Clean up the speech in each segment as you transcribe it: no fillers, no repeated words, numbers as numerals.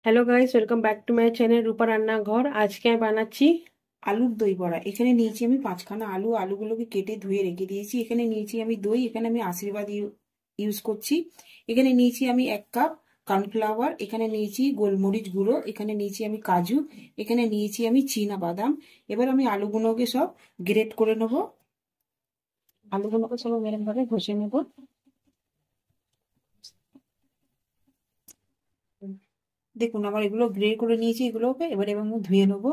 Hello guys, welcome back to my channel Rupa Rannaghar. আজকে আমি বানাচ্ছি আলুর দই বড়া। এখানে নিয়েছি আমি 5খানা আলু। আলুগুলোকে কেটে ধুয়ে রেখে দিয়েছি। এখানে নিয়েছি আমি দই। এখানে আমি আশীর্বাদ ইউজ করছি। এখানে নিয়েছি আমি 1 কাপ কর্নফ্লাওয়ার। এখানে নিয়েছি গোলমরিচ গুঁড়ো। এখানে নিয়েছি আমি কাজু। এখানে নিয়েছি আমি চীনা বাদাম। এবার আমি আলুগুলোকে সব গ্রেট করে নেব। আলুগুলোকে সব এরকম ভাবে ঘষে নেব। দেখুন আমার এগুলো গ্রেট করে নিয়েছি। এগুলোকে এবার আমি ধুয়ে নেবো।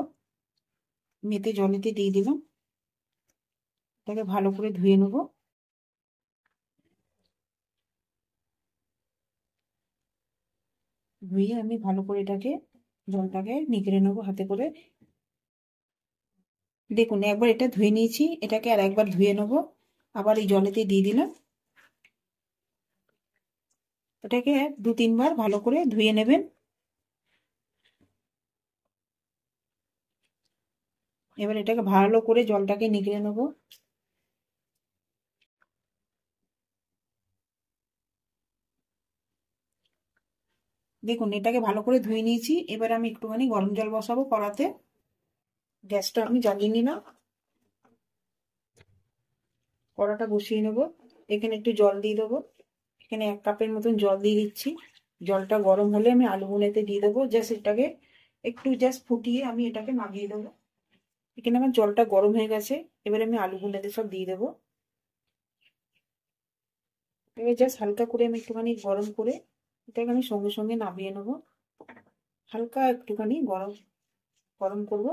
মেতে জলেতে দিয়ে দিলাম। এটাকে ভালো করে ধুয়ে নেবো। ধুয়ে আমি ভালো করে এটাকে জলটাকে নিগড়ে নেবো হাতে করে। দেখুন একবার এটা ধুয়ে নিয়েছি, এটাকে আর একবার ধুয়ে নেবো। আবার এই জলেতে দিয়ে দিলাম। এটাকে 2-3 বার ভালো করে ধুয়ে নেবেন। এবার এটাকে ভালো করে জলটাকে নিগড়ে নেবো। দেখুন এটাকে ভালো করে ধুয়ে নিয়েছি। এবার আমি একটুখানি গরম জল বসাবো কড়াতে। গ্যাসটা আমি জ্বালিয়ে নিলাম। কড়াটা বসিয়ে নেবো। এখানে একটু জল দিয়ে দেবো। এখানে 1 কাপের মতন জল দিয়ে দিচ্ছি। জলটা গরম হলে আমি আলুগুলোতে দিয়ে দেবো। জাস্ট এটাকে একটু ফুটিয়ে আমি এটাকে নামিয়ে দেবো। এখানে আমার জলটা গরম হয়ে গেছে। এবারে আমি আলুগুলোতে সব দিয়ে দেবো। এবার জাস্ট হালকা করে আমি একটুখানি গরম করে এটাকে আমি সঙ্গে সঙ্গে নামিয়ে নেবো। হালকা একটুখানি গরম গরম করবো।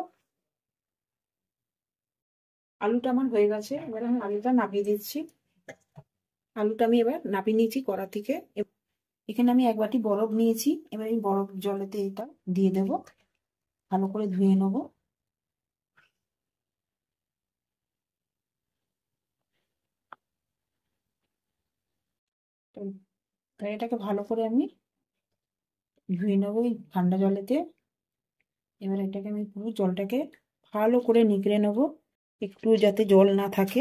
আলুটা আমার হয়ে গেছে। এবার আমি আলুটা নামিয়ে দিচ্ছি। আলুটা আমি এবার নামিয়ে নিয়েছি কড়া থেকে। এখানে আমি 1 বাটি বরফ নিয়েছি। এবার এই বরফ জলেতে এটা দিয়ে দেবো। ভালো করে ধুয়ে নেবো। তো এটাকে ভালো করে আমি ধুয়ে নেবো এই ঠান্ডা জলেতে। এবার এটাকে আমি পুরো জলটাকে ভালো করে নিগড়ে নেবো, একটু যাতে জল না থাকে।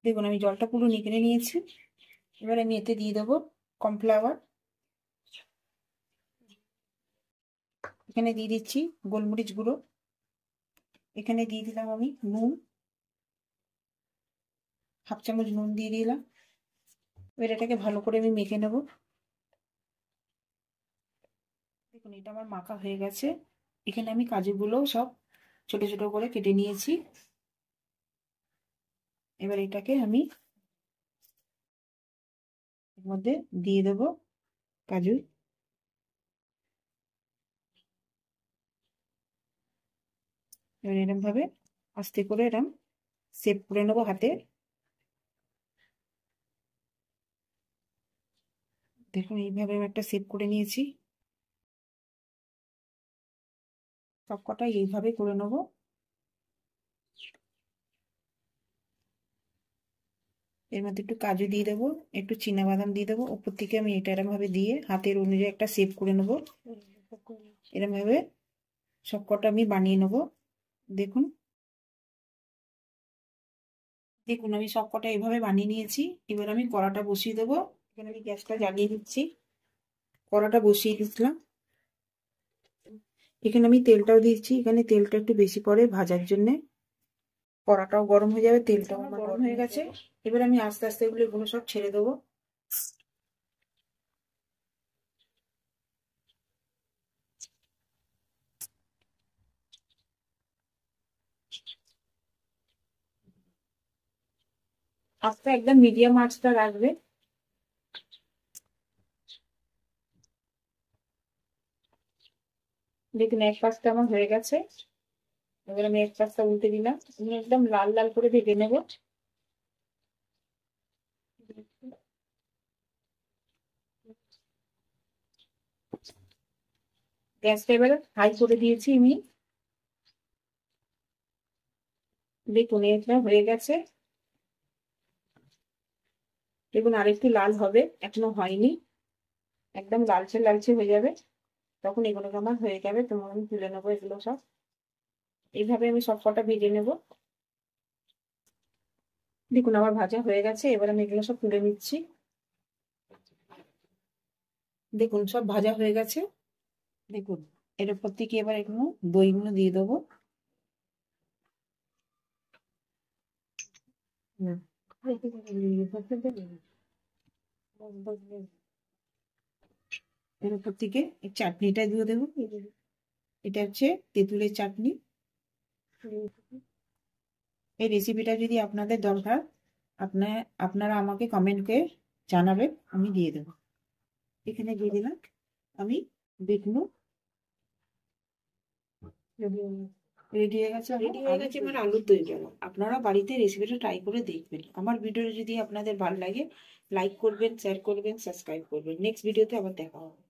দেখুন আমি জলটা পুরো নিগড়ে নিয়েছি। এবার আমি এতে দিয়ে দেবো কর্নফ্লাওয়ার। এখানে দিয়ে দিচ্ছি গোলমরিচ গুঁড়ো। এখানে দিয়ে দিলাম আমি নুন, 1/2 চামচ নুন দিয়ে দিলাম। এবার এটাকে ভালো করে আমি মেখে নেব। দেখুন এটা আমার মাখা হয়ে গেছে। এখানে আমি কাজুগুলো সব ছোট ছোট করে কেটে নিয়েছি। এবার এটাকে আমি এর মধ্যে দিয়ে দেবো কাজু। এবার এরকম ভাবে আস্তে করে এরকম সেভ করে নেবো হাতে। দেখুন এইভাবে আমি একটা সেভ করে নিয়েছি। সবকটাই এইভাবে করে নেবো। এর মধ্যে একটু কাজু দিয়ে দেবো, একটু চীনা বাদাম দিয়ে দেবো উপর থেকে। আমি এটা এরকম ভাবে দিয়ে হাতের অনুযায়ী একটা সেভ করে নেবো। এরকম ভাবে সবকটা আমি বানিয়ে নেবো। দেখুন দেখুন আমি সবকটা এইভাবে বানিয়ে নিয়েছি। এবার আমি কড়াটা বসিয়ে দেবো। এখানে আমি গ্যাসটা জ্বালিয়ে দিচ্ছি। কড়াটা বসিয়ে দিচ্ছিলাম। এখানে আমি তেলটাও দিচ্ছি। এখানে তেলটা একটু বেশি পড়ে ভাজার জন্য। কড়াটাও গরম হয়ে যাবে, তেলটাও আমার গরম হয়ে গেছে। এবার আমি আস্তে আস্তে এগুলো সব ছেড়ে দেবো। আস্তে একদম মিডিয়াম আঁচটা রাখবে। দেখুন 1 পাশটা আমার হয়ে গেছে। এবার আমি 1 পাশটা উল্টে দিলাম। আমি একদম লাল লাল করে ভেজে নেব। গ্যাসটা এবার হাই করে দিয়েছি আমি। দেখুন এটা হয়ে গেছে। দেখুন আরেকটু লাল হবে, এখনো হয়নি। একদম লালচে লালচে হয়ে যাবে, তখন এগুলোকে আমার হয়ে যাবে। তোমার আমি তুলে নেবো এগুলো সব। এইভাবে আমি সব কটা ভেজে নেবো। দেখুন আমার ভাজা হয়ে গেছে, এবার আমি এগুলো সব তুলে নিচ্ছি। দেখুন সব ভাজা হয়ে গেছে। দেখুন এর উপর থেকে এবার এগুলো দইগুলো দিয়ে দেবো। এর উপর থেকে এই চাটনিটা দিয়ে দেবো। এটা হচ্ছে তেঁতুলের চাটনি। এই রেসিপিটা যদি আপনাদের দরকার আপনারা আমাকে কমেন্ট করে জানাবেন, আমি দিয়ে দেবো। এখানে দিয়ে দিলাম আমি বেগুন। রেডি হয়ে গেছে, এবার আলুর দই জল। আপনারা বাড়িতে রেসিপিটা ট্রাই করে দেখবেন। আমার ভিডিও যদি আপনাদের ভালো লাগে লাইক করবেন, শেয়ার করবেন, সাবস্ক্রাইব করবেন। নেক্সট ভিডিওতে আবার দেখা হবে।